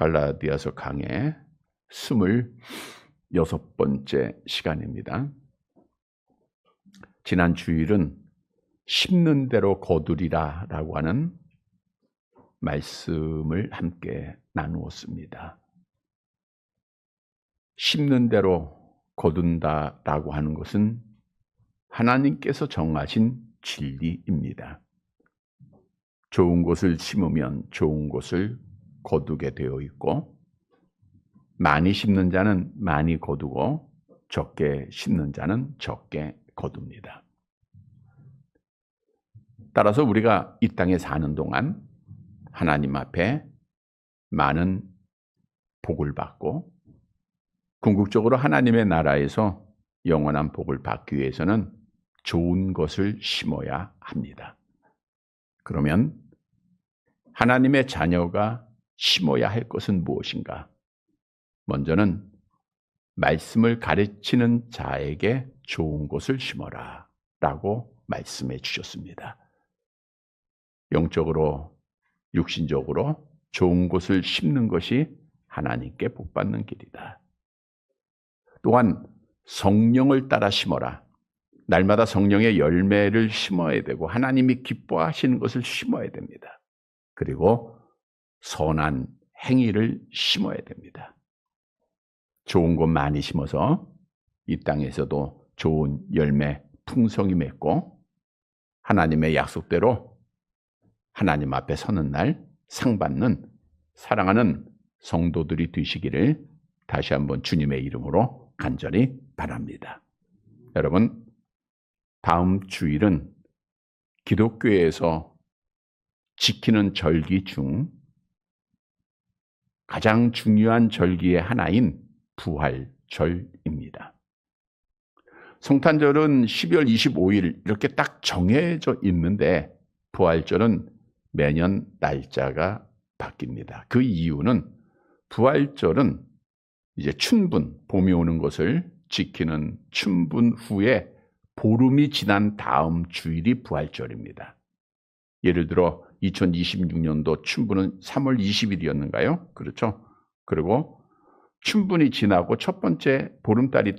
갈라디아서 강의 26번째 시간입니다. 지난 주일은 심는 대로 거두리라 라고 하는 말씀을 함께 나누었습니다. 심는 대로 거둔다 라고 하는 것은 하나님께서 정하신 진리입니다. 좋은 것을 심으면 좋은 것을 거두게 되어 있고, 많이 심는 자는 많이 거두고 적게 심는 자는 적게 거둡니다. 따라서 우리가 이 땅에 사는 동안 하나님 앞에 많은 복을 받고 궁극적으로 하나님의 나라에서 영원한 복을 받기 위해서는 좋은 것을 심어야 합니다. 그러면 하나님의 자녀가 심어야 할 것은 무엇인가? 먼저는 말씀을 가르치는 자에게 좋은 것을 심어라 라고 말씀해 주셨습니다. 영적으로, 육신적으로 좋은 것을 심는 것이 하나님께 복받는 길이다. 또한 성령을 따라 심어라. 날마다 성령의 열매를 심어야 되고 하나님이 기뻐하시는 것을 심어야 됩니다. 그리고 선한 행위를 심어야 됩니다. 좋은 것 많이 심어서 이 땅에서도 좋은 열매 풍성히 맺고 하나님의 약속대로 하나님 앞에 서는 날 상 받는 사랑하는 성도들이 되시기를 다시 한번 주님의 이름으로 간절히 바랍니다. 여러분, 다음 주일은 기독교에서 지키는 절기 중 가장 중요한 절기의 하나인 부활절입니다. 성탄절은 12월 25일 이렇게 딱 정해져 있는데 부활절은 매년 날짜가 바뀝니다. 그 이유는 부활절은 이제 춘분, 봄이 오는 것을 지키는 춘분 후에 보름이 지난 다음 주일이 부활절입니다. 예를 들어 2026년도 춘분은 3월 20일이었는가요? 그렇죠? 그리고 춘분이 지나고 첫 번째 보름달이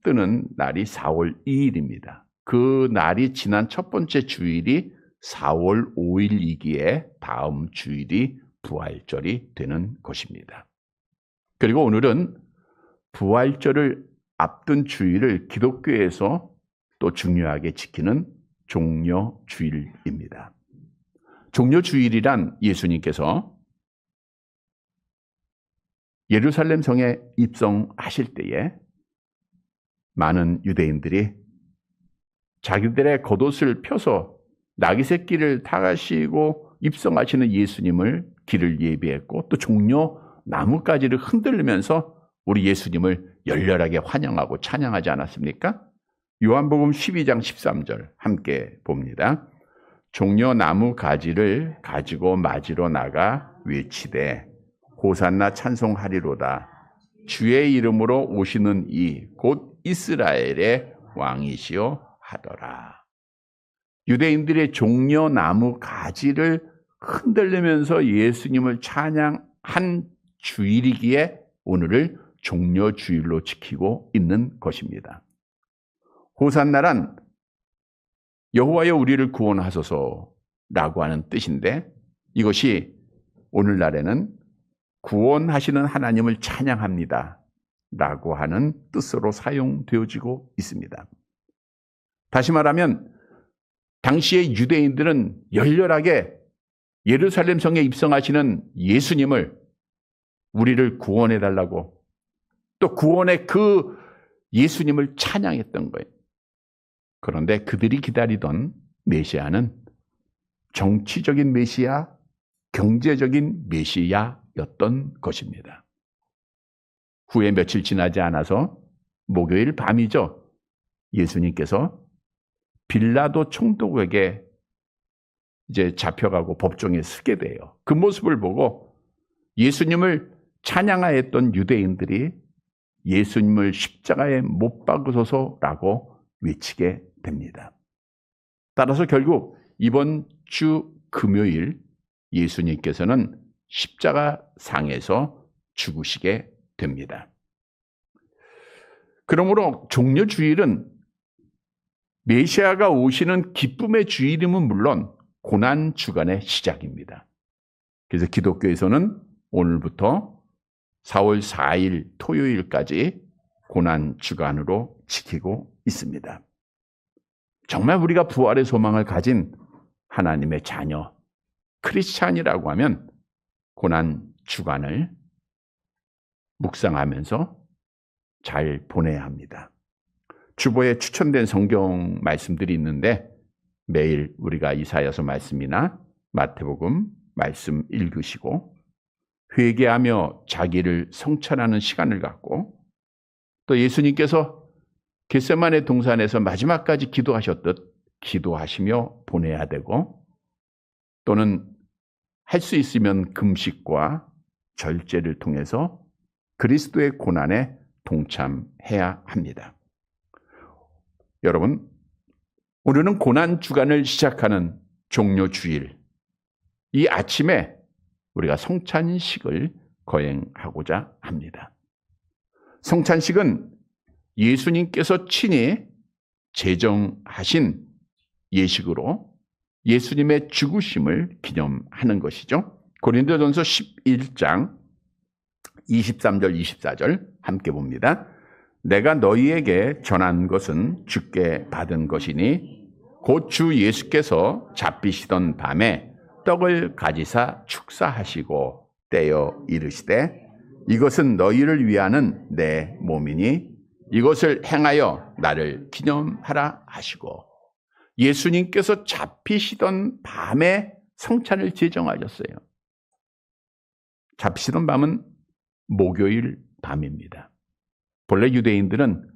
뜨는 날이 4월 2일입니다. 그 날이 지난 첫 번째 주일이 4월 5일이기에 다음 주일이 부활절이 되는 것입니다. 그리고 오늘은 부활절을 앞둔 주일을 기독교에서 또 중요하게 지키는 종려주일입니다. 종려주일이란 예수님께서 예루살렘 성에 입성하실 때에 많은 유대인들이 자기들의 겉옷을 펴서 나귀새끼를 타가시고 입성하시는 예수님을 길을 예비했고 또 종려 나뭇가지를 흔들면서 우리 예수님을 열렬하게 환영하고 찬양하지 않았습니까? 요한복음 12장 13절 함께 봅니다. 종려 나무 가지를 가지고 맞으러 나가 외치되 호산나 찬송하리로다. 주의 이름으로 오시는 이 곧 이스라엘의 왕이시여 하더라. 유대인들의 종려 나무 가지를 흔들리면서 예수님을 찬양한 주일이기에 오늘을 종려주일로 지키고 있는 것입니다. 호산나란 여호와여 우리를 구원하소서라고 하는 뜻인데 이것이 오늘날에는 구원하시는 하나님을 찬양합니다 라고 하는 뜻으로 사용되어지고 있습니다. 다시 말하면 당시의 유대인들은 열렬하게 예루살렘 성에 입성하시는 예수님을 우리를 구원해달라고 또 구원의 그 예수님을 찬양했던 거예요. 그런데 그들이 기다리던 메시아는 정치적인 메시아, 경제적인 메시아였던 것입니다. 후에 며칠 지나지 않아서 목요일 밤이죠. 예수님께서 빌라도 총독에게 이제 잡혀가고 법정에 서게 돼요. 그 모습을 보고 예수님을 찬양하였던 유대인들이 예수님을 십자가에 못 박으소서라고 외치게 됩니다. 따라서 결국 이번 주 금요일 예수님께서는 십자가 상에서 죽으시게 됩니다. 그러므로 종려주일은 메시아가 오시는 기쁨의 주일임은 물론 고난주간의 시작입니다. 그래서 기독교에서는 오늘부터 4월 4일 토요일까지 고난주간으로 지키고 있습니다. 정말 우리가 부활의 소망을 가진 하나님의 자녀, 크리스찬이라고 하면 고난주간을 묵상하면서 잘 보내야 합니다. 주보에 추천된 성경 말씀들이 있는데 매일 우리가 이사야서 말씀이나 마태복음 말씀 읽으시고 회개하며 자기를 성찰하는 시간을 갖고 또 예수님께서 겟세마네 동산에서 마지막까지 기도하셨듯 기도하시며 보내야 되고 또는 할 수 있으면 금식과 절제를 통해서 그리스도의 고난에 동참해야 합니다. 여러분, 오늘은 고난주간을 시작하는 종려주일, 이 아침에 우리가 성찬식을 거행하고자 합니다. 성찬식은 예수님께서 친히 제정하신 예식으로 예수님의 죽으심을 기념하는 것이죠. 고린도전서 11장 23절 24절 함께 봅니다. 내가 너희에게 전한 것은 주께 받은 것이니 곧 주 예수께서 잡히시던 밤에 떡을 가지사 축사하시고 떼어 이르시되 이것은 너희를 위하는 내 몸이니 이것을 행하여 나를 기념하라 하시고 예수님께서 잡히시던 밤에 성찬을 제정하셨어요. 잡히시던 밤은 목요일 밤입니다. 본래 유대인들은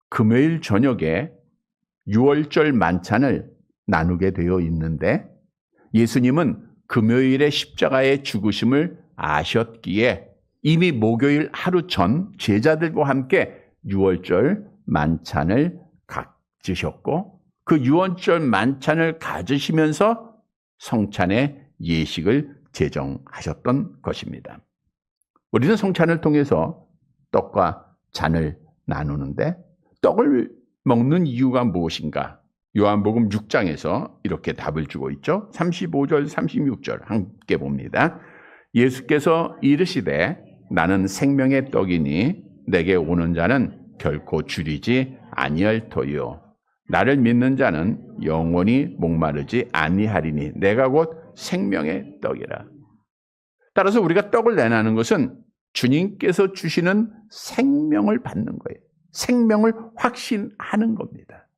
금요일 저녁에 유월절 만찬을 나누게 되어 있는데 예수님은 금요일에 십자가의 죽으심을 아셨기에 이미 목요일 하루 전 제자들과 함께 유월절 만찬을 가지셨고 그 유월절 만찬을 가지시면서 성찬의 예식을 제정하셨던 것입니다. 우리는 성찬을 통해서 떡과 잔을 나누는데 떡을 먹는 이유가 무엇인가? 요한복음 6장에서 이렇게 답을 주고 있죠. 35절 36절 함께 봅니다. 예수께서 이르시되 나는 생명의 떡이니 내게 오는 자는 결코 줄이지 아니할 터이요 나를 믿는 자는 영원히 목마르지 아니하리니 내가 곧 생명의 떡이라. 따라서 우리가 떡을 내나는 것은 주님께서 주시는 생명을 받는 거예요. 생명을 확신하는 겁니다.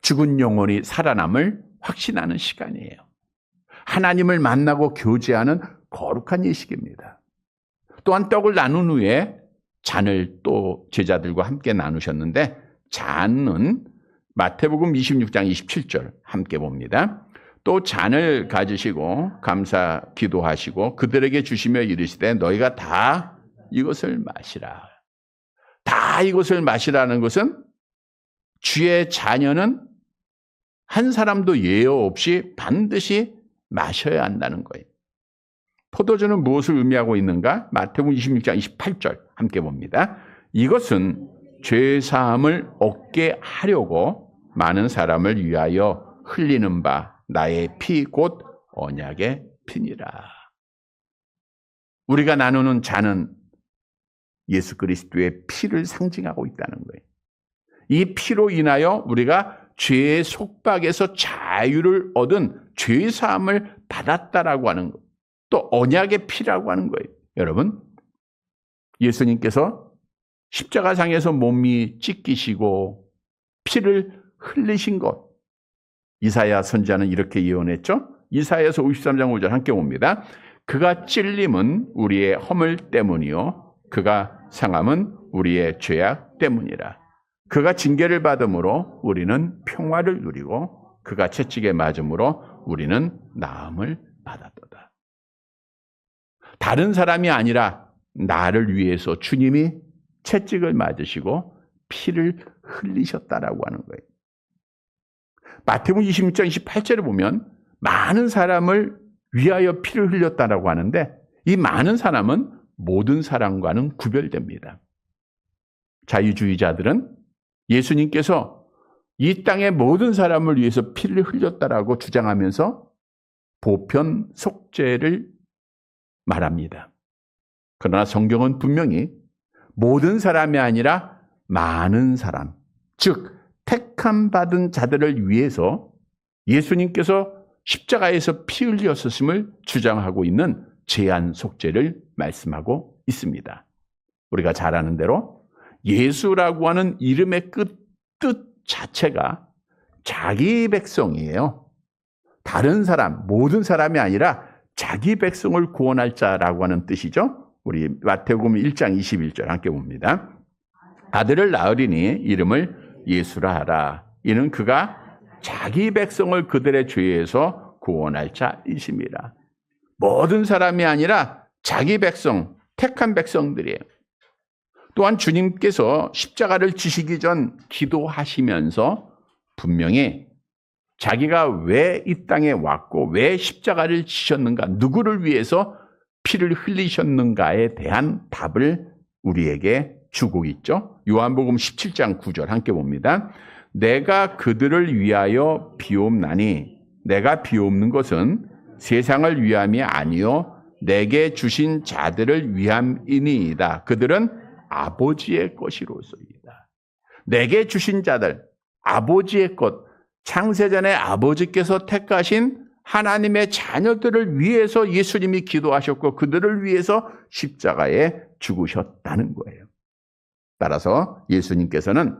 죽은 영혼이 살아남을 확신하는 시간이에요. 하나님을 만나고 교제하는 거룩한 예식입니다. 또한 떡을 나눈 후에 잔을 또 제자들과 함께 나누셨는데 잔은 마태복음 26장 27절 함께 봅니다. 또 잔을 가지시고 감사 기도하시고 그들에게 주시며 이르시되 너희가 다 이것을 마시라. 다 이것을 마시라는 것은 주의 자녀는 한 사람도 예외 없이 반드시 마셔야 한다는 거예요. 포도주는 무엇을 의미하고 있는가? 마태복음 26장 28절 함께 봅니다. 이것은 죄 사함을 얻게 하려고 많은 사람을 위하여 흘리는 바 나의 피 곧 언약의 피니라. 우리가 나누는 잔은 예수 그리스도의 피를 상징하고 있다는 거예요. 이 피로 인하여 우리가 죄의 속박에서 자유를 얻은 죄 사함을 받았다라고 하는 것. 또 언약의 피라고 하는 거예요. 여러분, 예수님께서 십자가상에서 몸이 찢기시고 피를 흘리신 것. 이사야 선지자는 이렇게 예언했죠. 이사야서 53장 5절 함께 봅니다. 그가 찔림은 우리의 허물 때문이요 그가 상함은 우리의 죄악 때문이라. 그가 징계를 받음으로 우리는 평화를 누리고 그가 채찍에 맞음으로 우리는 나음을 받았도다. 다른 사람이 아니라 나를 위해서 주님이 채찍을 맞으시고 피를 흘리셨다라고 하는 거예요. 마태복음 26장 28절에 보면 많은 사람을 위하여 피를 흘렸다라고 하는데 이 많은 사람은 모든 사람과는 구별됩니다. 자유주의자들은 예수님께서 이 땅의 모든 사람을 위해서 피를 흘렸다라고 주장하면서 보편 속죄를 말합니다. 그러나 성경은 분명히 모든 사람이 아니라 많은 사람, 즉 택함 받은 자들을 위해서 예수님께서 십자가에서 피 흘렸음을 주장하고 있는 제한 속죄를 말씀하고 있습니다. 우리가 잘 아는 대로 예수라고 하는 이름의 뜻 자체가 자기 백성이에요. 다른 사람, 모든 사람이 아니라 자기 백성을 구원할 자라고 하는 뜻이죠. 우리 마태복음 1장 21절 함께 봅니다. 아들을 낳으리니 이름을 예수라 하라. 이는 그가 자기 백성을 그들의 죄에서 구원할 자이심이라. 모든 사람이 아니라 자기 백성, 택한 백성들이에요. 또한 주님께서 십자가를 지시기 전 기도하시면서 분명히 자기가 왜 이 땅에 왔고 왜 십자가를 지셨는가, 누구를 위해서 피를 흘리셨는가에 대한 답을 우리에게 주고 있죠. 요한복음 17장 9절 함께 봅니다. 내가 그들을 위하여 비옵나니 내가 비옵는 것은 세상을 위함이 아니요 내게 주신 자들을 위함이니이다. 그들은 아버지의 것이로소이다. 내게 주신 자들, 아버지의 것, 창세전에 아버지께서 택하신 하나님의 자녀들을 위해서 예수님이 기도하셨고 그들을 위해서 십자가에 죽으셨다는 거예요. 따라서 예수님께서는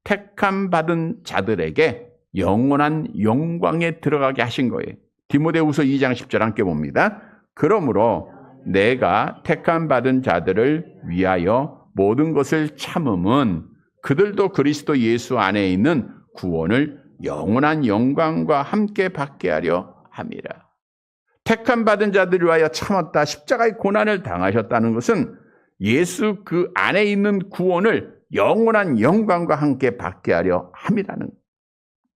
택함 받은 자들에게 영원한 영광에 들어가게 하신 거예요. 디모데후서 2장 10절 함께 봅니다. 그러므로 내가 택함 받은 자들을 위하여 모든 것을 참음은 그들도 그리스도 예수 안에 있는 구원을 영원한 영광과 함께 받게 하려 함이라. 택함 받은 자들을 위하여 참았다, 십자가의 고난을 당하셨다는 것은 예수 그 안에 있는 구원을 영원한 영광과 함께 받게 하려 함이라는.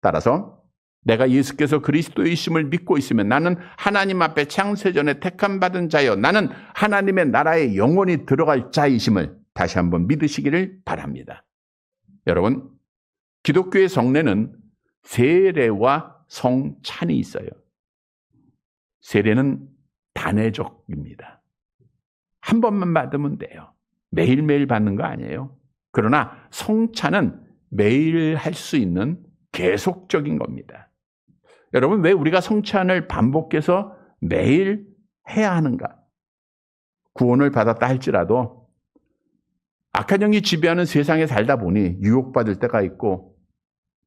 따라서 내가 예수께서 그리스도이심을 믿고 있으면 나는 하나님 앞에 창세전에 택함 받은 자여, 나는 하나님의 나라에 영원히 들어갈 자이심을 다시 한번 믿으시기를 바랍니다. 여러분, 기독교의 성례는 세례와 성찬이 있어요. 세례는 단회적입니다. 한 번만 받으면 돼요. 매일매일 받는 거 아니에요. 그러나 성찬은 매일 할 수 있는 계속적인 겁니다. 여러분, 왜 우리가 성찬을 반복해서 매일 해야 하는가? 구원을 받았다 할지라도 악한 영이 지배하는 세상에 살다 보니 유혹받을 때가 있고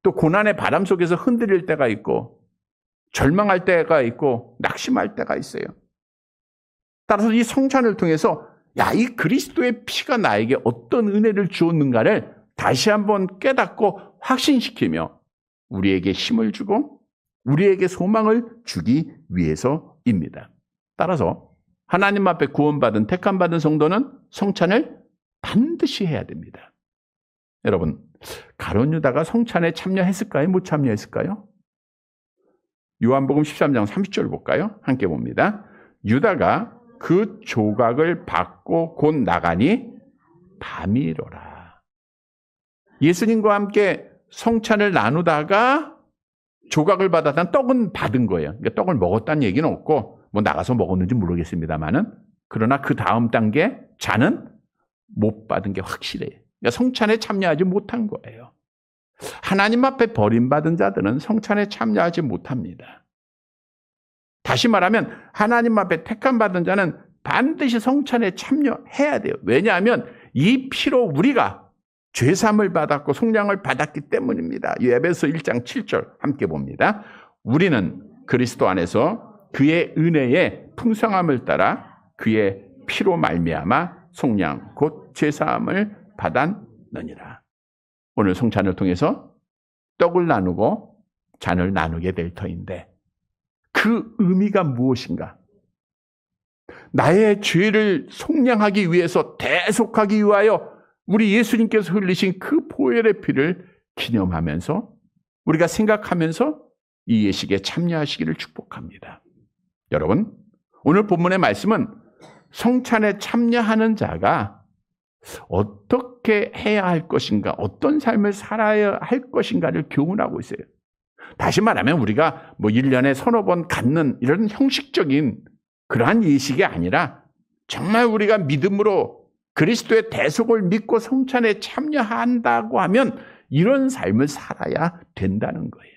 또 고난의 바람 속에서 흔들릴 때가 있고 절망할 때가 있고 낙심할 때가 있어요. 따라서 이 성찬을 통해서 이 그리스도의 피가 나에게 어떤 은혜를 주었는가를 다시 한번 깨닫고 확신시키며 우리에게 힘을 주고 우리에게 소망을 주기 위해서입니다. 따라서 하나님 앞에 구원받은 택함받은 성도는 성찬을 반드시 해야 됩니다. 여러분, 가룟 유다가 성찬에 참여했을까요? 못 참여했을까요? 요한복음 13장 30절 볼까요? 함께 봅니다. 유다가 그 조각을 받고 곧 나가니 밤이로라. 예수님과 함께 성찬을 나누다가 조각을 받았다는 떡은 받은 거예요. 그러니까 떡을 먹었다는 얘기는 없고 뭐 나가서 먹었는지 모르겠습니다만은, 그러나 그 다음 단계 자는 못 받은 게 확실해요. 그러니까 성찬에 참여하지 못한 거예요. 하나님 앞에 버림받은 자들은 성찬에 참여하지 못합니다. 다시 말하면 하나님 앞에 택함받은 자는 반드시 성찬에 참여해야 돼요. 왜냐하면 이 피로 우리가 죄사함을 받았고 속량을 받았기 때문입니다. 에베소 1장 7절 함께 봅니다. 우리는 그리스도 안에서 그의 은혜의 풍성함을 따라 그의 피로 말미암아 속량 곧 죄사함을 받았느니라. 오늘 성찬을 통해서 떡을 나누고 잔을 나누게 될 터인데 그 의미가 무엇인가? 나의 죄를 속량하기 위해서, 대속하기 위하여 우리 예수님께서 흘리신 그 보혈의 피를 기념하면서 우리가 생각하면서 이 예식에 참여하시기를 축복합니다. 여러분, 오늘 본문의 말씀은 성찬에 참여하는 자가 어떻게 해야 할 것인가, 어떤 삶을 살아야 할 것인가를 교훈하고 있어요. 다시 말하면 우리가 1년에 서너 번 갖는 이런 형식적인 그러한 예식이 아니라 정말 우리가 믿음으로 그리스도의 대속을 믿고 성찬에 참여한다고 하면 이런 삶을 살아야 된다는 거예요.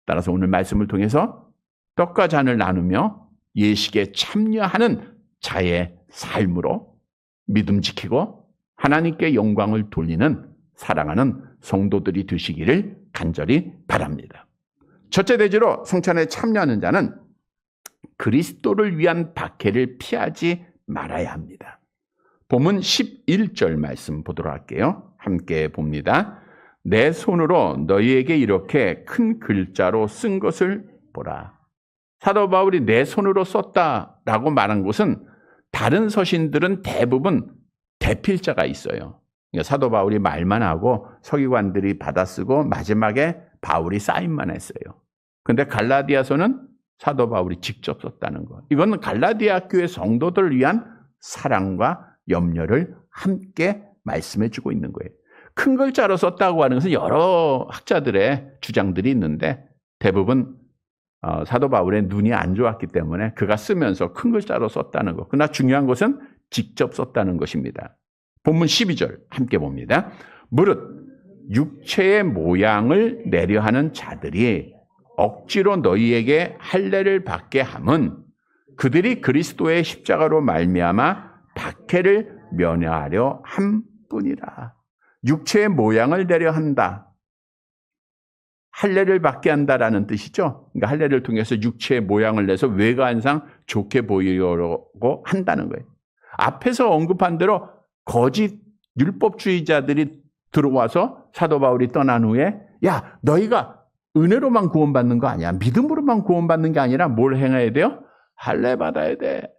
따라서 오늘 말씀을 통해서 떡과 잔을 나누며 예식에 참여하는 자의 삶으로 믿음 지키고 하나님께 영광을 돌리는 사랑하는 성도들이 되시기를 간절히 바랍니다. 첫째 대지로 성찬에 참여하는 자는 그리스도를 위한 박해를 피하지 말아야 합니다. 본문 11절 말씀 보도록 할게요. 함께 봅니다. 내 손으로 너희에게 이렇게 큰 글자로 쓴 것을 보라. 사도 바울이 내 손으로 썼다라고 말한 것은 다른 서신들은 대부분 대필자가 있어요. 사도 바울이 말만 하고 서기관들이 받아쓰고 마지막에 바울이 사인만 했어요. 그런데 갈라디아서는 사도 바울이 직접 썼다는 것. 이건 갈라디아 교회 성도들을 위한 사랑과 염려를 함께 말씀해 주고 있는 거예요. 큰 글자로 썼다고 하는 것은 여러 학자들의 주장들이 있는데 대부분 사도 바울의 눈이 안 좋았기 때문에 그가 쓰면서 큰 글자로 썼다는 것. 그러나 중요한 것은 직접 썼다는 것입니다. 본문 12절 함께 봅니다. 무릇 육체의 모양을 내려 하는 자들이 억지로 너희에게 할례를 받게 함은 그들이 그리스도의 십자가로 말미암아 박해를 면하려 함뿐이라. 육체의 모양을 내려 한다. 할례를 받게 한다라는 뜻이죠. 그러니까 할례를 통해서 육체의 모양을 내서 외관상 좋게 보이려고 한다는 거예요. 앞에서 언급한 대로 거짓 율법주의자들이 들어와서 사도 바울이 떠난 후에 야, 너희가 은혜로만 구원받는 거 아니야. 믿음으로만 구원받는 게 아니라 뭘 행해야 돼요? 할례 받아야 돼.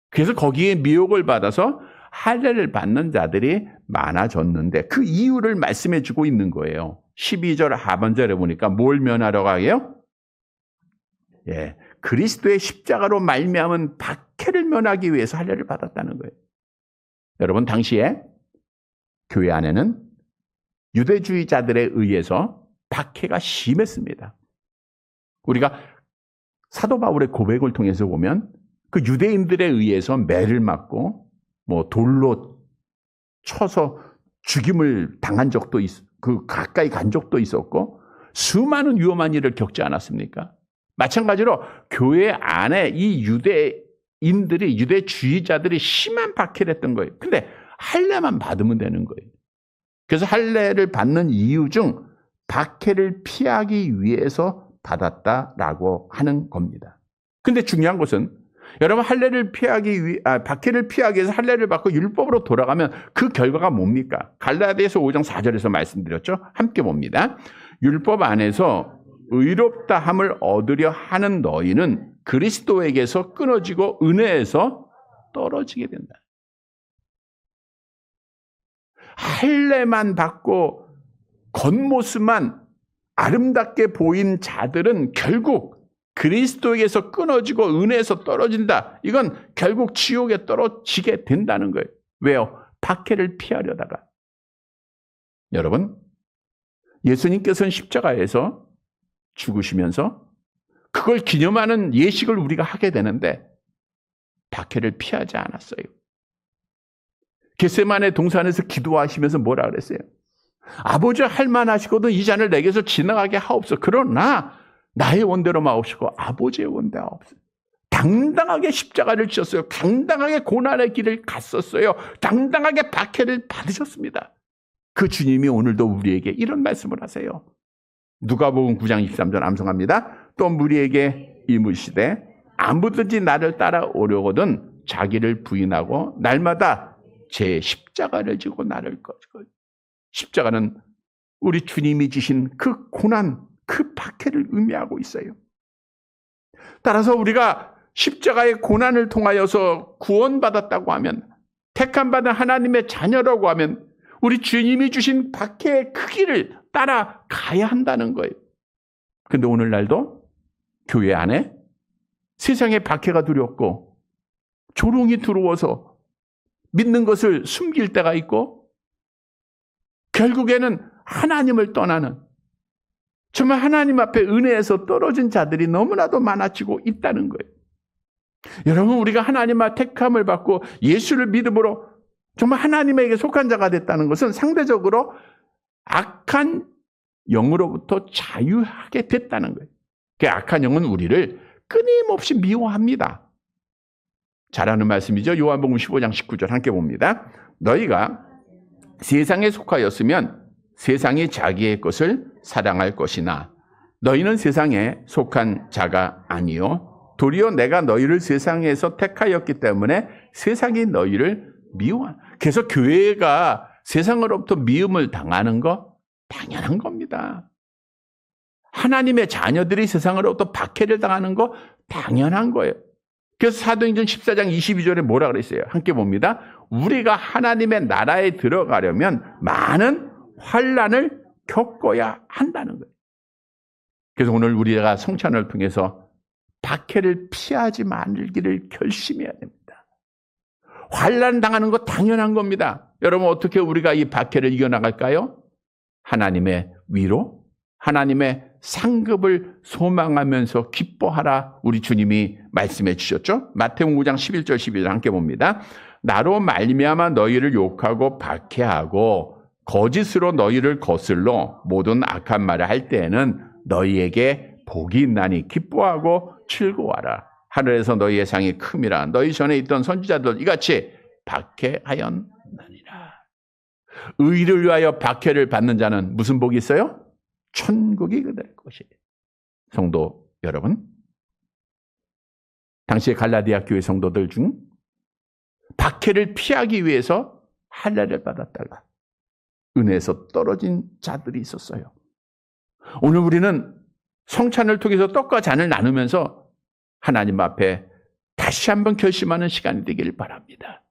그래서 거기에 미혹을 받아서 할례를 받는 자들이 많아졌는데 그 이유를 말씀해 주고 있는 거예요. 12절 하반절에 보니까 뭘 면하려고 하게요? 예, 그리스도의 십자가로 말미암은 박해를 면하기 위해서 할례를 받았다는 거예요. 여러분, 당시에 교회 안에는 유대주의자들에 의해서 박해가 심했습니다. 우리가 사도 바울의 고백을 통해서 보면 그 유대인들에 의해서 매를 맞고 돌로 쳐서 죽임을 당한 적도 가까이 간 적도 있었고 수많은 위험한 일을 겪지 않았습니까? 마찬가지로 교회 안에 이 유대인들이 유대주의자들이 심한 박해를 했던 거예요. 근데 할례만 받으면 되는 거예요. 그래서 할례를 받는 이유 중 박해를 피하기 위해서 받았다라고 하는 겁니다. 근데 중요한 것은 여러분 박해를 피하기 위해서 할례를 받고 율법으로 돌아가면 그 결과가 뭡니까? 갈라디아서 5장 4절에서 말씀드렸죠. 함께 봅니다. 율법 안에서 의롭다 함을 얻으려 하는 너희는 그리스도에게서 끊어지고 은혜에서 떨어지게 된다. 할례만 받고 겉모습만 아름답게 보인 자들은 결국 그리스도에게서 끊어지고 은혜에서 떨어진다. 이건 결국 지옥에 떨어지게 된다는 거예요. 왜요? 박해를 피하려다가. 여러분, 예수님께서는 십자가에서 죽으시면서 그걸 기념하는 예식을 우리가 하게 되는데 박해를 피하지 않았어요. 겟세마네 동산에서 기도하시면서 뭐라 그랬어요? 아버지 할만하시거든 이 잔을 내게서 지나가게 하옵소서. 그러나 나의 원대로 마옵시고 아버지의 원대로 하옵소서. 당당하게 십자가를 지셨어요. 당당하게 고난의 길을 갔었어요. 당당하게 박해를 받으셨습니다. 그 주님이 오늘도 우리에게 이런 말씀을 하세요. 누가복음 9장 23절 암송합니다. 또 우리에게 이르시되 아무든지 나를 따라오려거든 자기를 부인하고 날마다 제 십자가를 지고 나를 거지고. 십자가는 우리 주님이 지신 그 고난, 그 박해를 의미하고 있어요. 따라서 우리가 십자가의 고난을 통하여서 구원받았다고 하면, 택함받은 하나님의 자녀라고 하면 우리 주님이 주신 박해의 크기를 따라가야 한다는 거예요. 그런데 오늘날도 교회 안에 세상의 박해가 두렵고 조롱이 들어와서 믿는 것을 숨길 때가 있고 결국에는 하나님을 떠나는 정말 하나님 앞에 은혜에서 떨어진 자들이 너무나도 많아지고 있다는 거예요. 여러분, 우리가 하나님 앞에 택함을 받고 예수를 믿음으로 정말 하나님에게 속한 자가 됐다는 것은 상대적으로 악한 영으로부터 자유하게 됐다는 거예요. 그 악한 영은 우리를 끊임없이 미워합니다. 잘하는 말씀이죠. 요한복음 15장 19절 함께 봅니다. 너희가 세상에 속하였으면 세상이 자기의 것을 사랑할 것이나 너희는 세상에 속한 자가 아니요 도리어 내가 너희를 세상에서 택하였기 때문에 세상이 너희를 미워한다. 그래서 교회가 세상으로부터 미움을 당하는 거 당연한 겁니다. 하나님의 자녀들이 세상으로부터 박해를 당하는 거 당연한 거예요. 그래서 사도행전 14장 22절에 뭐라 그랬어요? 함께 봅니다. 우리가 하나님의 나라에 들어가려면 많은 환난을 겪어야 한다는 거예요. 그래서 오늘 우리가 성찬을 통해서 박해를 피하지 말기를 결심해야 됩니다. 환난 당하는 거 당연한 겁니다. 여러분, 어떻게 우리가 이 박해를 이겨나갈까요? 하나님의 위로, 하나님의 상급을 소망하면서 기뻐하라 우리 주님이 말씀해 주셨죠. 마태복음 5장 11절 12절 함께 봅니다. 나로 말미암아 너희를 욕하고 박해하고 거짓으로 너희를 거슬러 모든 악한 말을 할 때에는 너희에게 복이 있나니 기뻐하고 즐거워하라. 하늘에서 너희의 상이 큼이라. 너희 전에 있던 선지자들 이같이 박해하였나니라. 의를 위하여 박해를 받는 자는 무슨 복이 있어요? 천국이 그들의 것이에요. 성도 여러분, 당시의 갈라디아 교회 성도들 중 박해를 피하기 위해서 할례를 받았다가 은혜에서 떨어진 자들이 있었어요. 오늘 우리는 성찬을 통해서 떡과 잔을 나누면서 하나님 앞에 다시 한번 결심하는 시간이 되길 바랍니다.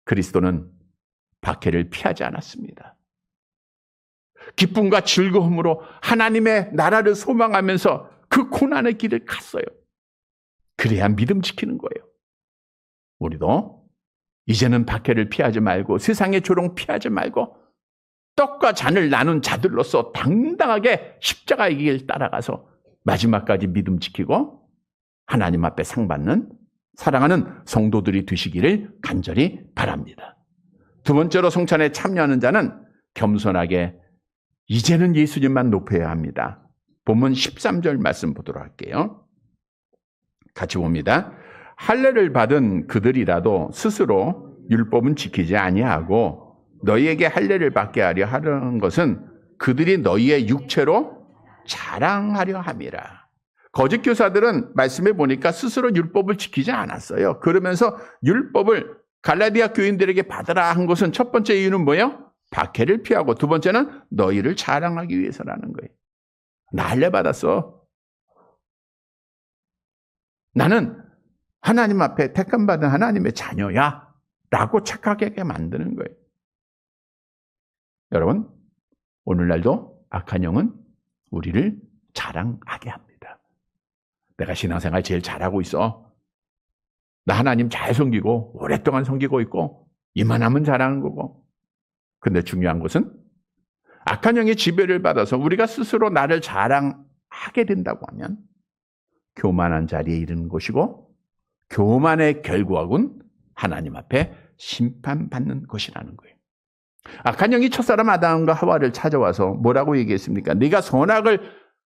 그리스도는 박해를 피하지 않았습니다. 기쁨과 즐거움으로 하나님의 나라를 소망하면서 그 고난의 길을 갔어요. 그래야 믿음 지키는 거예요. 우리도 이제는 박해를 피하지 말고 세상의 조롱 피하지 말고 떡과 잔을 나눈 자들로서 당당하게 십자가의 길 따라가서 마지막까지 믿음 지키고 하나님 앞에 상 받는 사랑하는 성도들이 되시기를 간절히 바랍니다. 두 번째로 성찬에 참여하는 자는 겸손하게 이제는 예수님만 높여야 합니다. 본문 13절 말씀 보도록 할게요. 같이 봅니다. 할례를 받은 그들이라도 스스로 율법은 지키지 아니하고 너희에게 할례를 받게 하려 하는 것은 그들이 너희의 육체로 자랑하려 함이라. 거짓 교사들은 말씀해 보니까 스스로 율법을 지키지 않았어요. 그러면서 율법을 갈라디아 교인들에게 받으라 한 것은 첫 번째 이유는 뭐예요? 박해를 피하고 두 번째는 너희를 자랑하기 위해서라는 거예요. 나 할례 받았어. 나는 하나님 앞에 택함받은 하나님의 자녀야 라고 착각하게 만드는 거예요. 여러분, 오늘날도 악한 영은 우리를 자랑하게 합니다. 내가 신앙생활 제일 잘하고 있어. 나 하나님 잘 섬기고 오랫동안 섬기고 있고 이만하면 잘하는 거고. 근데 중요한 것은 악한 영의 지배를 받아서 우리가 스스로 나를 자랑하게 된다고 하면 교만한 자리에 이르는 것이고 교만의 결과는 하나님 앞에 심판받는 것이라는 거예요. 악한 영이 첫사람 아담과 하와를 찾아와서 뭐라고 얘기했습니까? 네가 선악을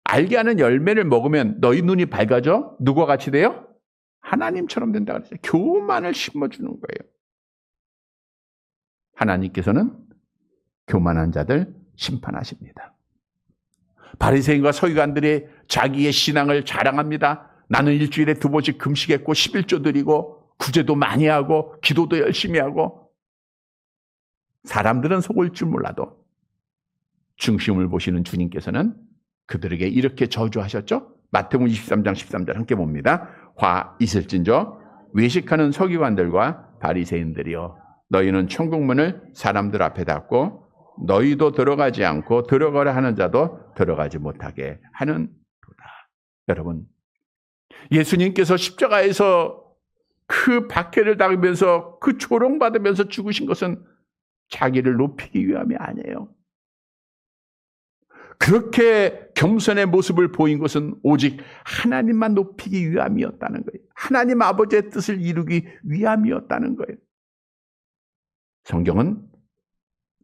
알게 하는 열매를 먹으면 너희 눈이 밝아져? 누구와 같이 돼요? 하나님처럼 된다고 그랬어요. 교만을 심어주는 거예요. 하나님께서는 교만한 자들 심판하십니다. 바리새인과 서기관들이 자기의 신앙을 자랑합니다. 나는 일주일에 2번씩 금식했고 11조 드리고 구제도 많이 하고 기도도 열심히 하고. 사람들은 속을 줄 몰라도 중심을 보시는 주님께서는 그들에게 이렇게 저주하셨죠. 마태복음 23장 13절 함께 봅니다. 화 있을진저 외식하는 서기관들과 바리새인들이여 너희는 천국문을 사람들 앞에 닫고 너희도 들어가지 않고 들어가라 하는 자도 들어가지 못하게 하는 도다. 여러분, 예수님께서 십자가에서 그 박해를 당하면서 그 조롱받으면서 죽으신 것은 자기를 높이기 위함이 아니에요. 그렇게 겸손의 모습을 보인 것은 오직 하나님만 높이기 위함이었다는 거예요. 하나님 아버지의 뜻을 이루기 위함이었다는 거예요. 성경은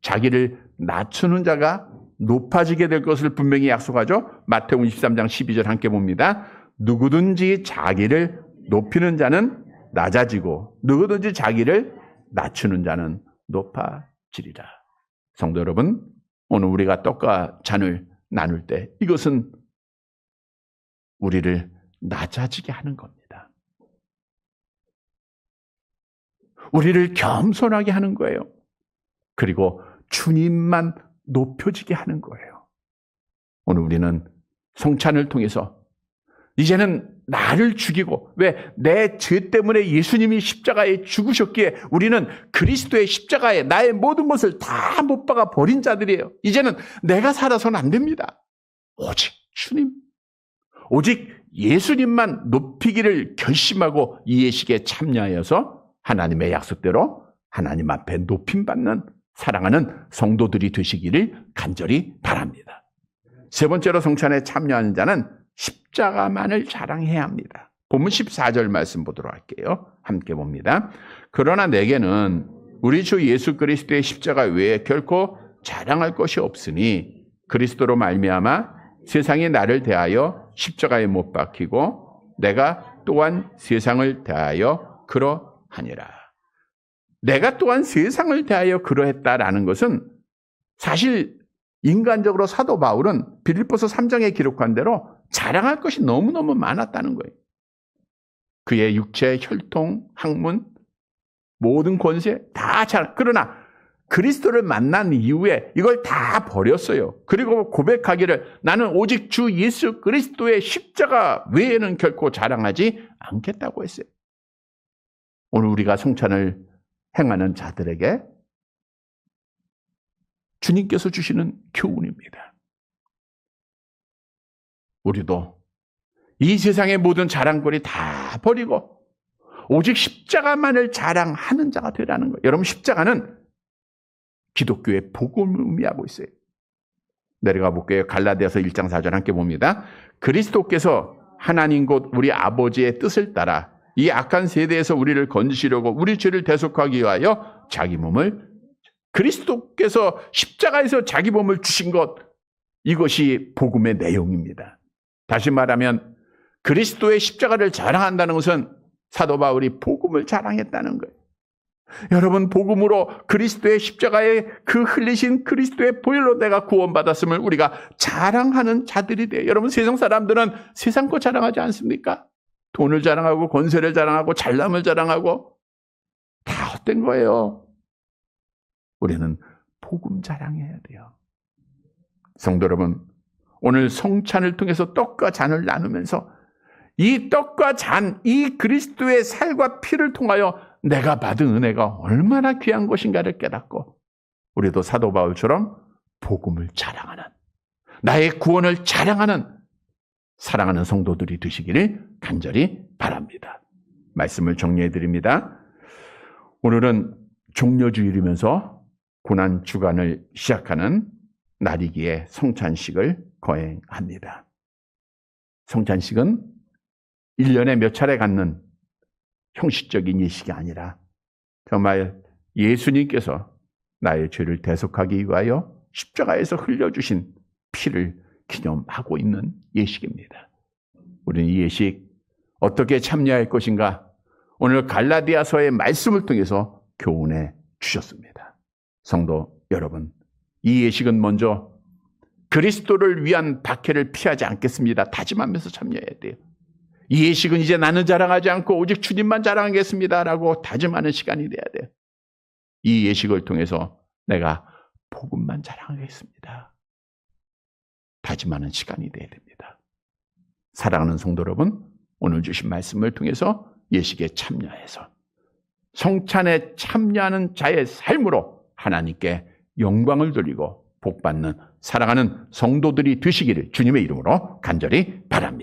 자기를 낮추는 자가 높아지게 될 것을 분명히 약속하죠. 마태복음 23장 12절 함께 봅니다. 누구든지 자기를 높이는 자는 낮아지고 누구든지 자기를 낮추는 자는 높아지리라. 성도 여러분, 오늘 우리가 떡과 잔을 나눌 때 이것은 우리를 낮아지게 하는 겁니다. 우리를 겸손하게 하는 거예요. 그리고 주님만 높여지게 하는 거예요. 오늘 우리는 성찬을 통해서 이제는 나를 죽이고, 왜? 내 죄 때문에 예수님이 십자가에 죽으셨기에 우리는 그리스도의 십자가에 나의 모든 것을 다 못 박아 버린 자들이에요. 이제는 내가 살아서는 안 됩니다. 오직 주님, 오직 예수님만 높이기를 결심하고 이 예식에 참여하여서 하나님의 약속대로 하나님 앞에 높임받는 사랑하는 성도들이 되시기를 간절히 바랍니다. 세 번째로 성찬에 참여하는 자는 십자가만을 자랑해야 합니다. 본문 14절 말씀 보도록 할게요. 함께 봅니다. 그러나 내게는 우리 주 예수 그리스도의 십자가 외에 결코 자랑할 것이 없으니 그리스도로 말미암아 세상이 나를 대하여 십자가에 못 박히고 내가 또한 세상을 대하여 그러하니라. 내가 또한 세상을 대하여 그러했다라는 것은 사실 인간적으로 사도 바울은 빌립보서 3장에 기록한 대로 자랑할 것이 너무너무 많았다는 거예요. 그의 육체, 혈통, 학문, 모든 권세 다 자랑. 그러나 그리스도를 만난 이후에 이걸 다 버렸어요. 그리고 고백하기를 나는 오직 주 예수 그리스도의 십자가 외에는 결코 자랑하지 않겠다고 했어요. 오늘 우리가 성찬을 행하는 자들에게 주님께서 주시는 교훈입니다. 우리도 이 세상의 모든 자랑거리 다 버리고 오직 십자가만을 자랑하는 자가 되라는 거예요. 여러분, 십자가는 기독교의 복음을 의미하고 있어요. 내려가 볼게요. 갈라디아서 1장 4절 함께 봅니다. 그리스도께서 하나님 곧 우리 아버지의 뜻을 따라 이 악한 세대에서 우리를 건지시려고 우리 죄를 대속하기 위하여 자기 몸을, 그리스도께서 십자가에서 자기 몸을 주신 것, 이것이 복음의 내용입니다. 다시 말하면 그리스도의 십자가를 자랑한다는 것은 사도 바울이 복음을 자랑했다는 거예요. 여러분, 복음으로 그리스도의 십자가에 그 흘리신 그리스도의 보혈로 내가 구원받았음을 우리가 자랑하는 자들이 돼요. 여러분, 세상 사람들은 세상 거 자랑하지 않습니까? 돈을 자랑하고 권세를 자랑하고 잘남을 자랑하고 다 헛된 거예요. 우리는 복음 자랑해야 돼요. 성도 여러분, 오늘 성찬을 통해서 떡과 잔을 나누면서 이 떡과 잔, 이 그리스도의 살과 피를 통하여 내가 받은 은혜가 얼마나 귀한 것인가를 깨닫고 우리도 사도 바울처럼 복음을 자랑하는, 나의 구원을 자랑하는 사랑하는 성도들이 되시기를 간절히 바랍니다. 말씀을 정리해 드립니다. 오늘은 종려주일이면서 고난주간을 시작하는 날이기에 성찬식을 거행합니다. 성찬식은 1년에 몇 차례 갖는 형식적인 예식이 아니라 정말 예수님께서 나의 죄를 대속하기 위하여 십자가에서 흘려주신 피를 기념하고 있는 예식입니다. 우리는 이 예식 어떻게 참여할 것인가 오늘 갈라디아서의 말씀을 통해서 교훈해 주셨습니다. 성도 여러분, 이 예식은 먼저 그리스도를 위한 박해를 피하지 않겠습니다. 다짐하면서 참여해야 돼요. 이 예식은 이제 나는 자랑하지 않고 오직 주님만 자랑하겠습니다라고 다짐하는 시간이 돼야 돼요. 이 예식을 통해서 내가 복음만 자랑하겠습니다. 다짐하는 시간이 돼야 됩니다. 사랑하는 성도 여러분, 오늘 주신 말씀을 통해서 예식에 참여해서 성찬에 참여하는 자의 삶으로 하나님께 영광을 돌리고 복받는 사랑하는 성도들이 되시기를 주님의 이름으로 간절히 바랍니다.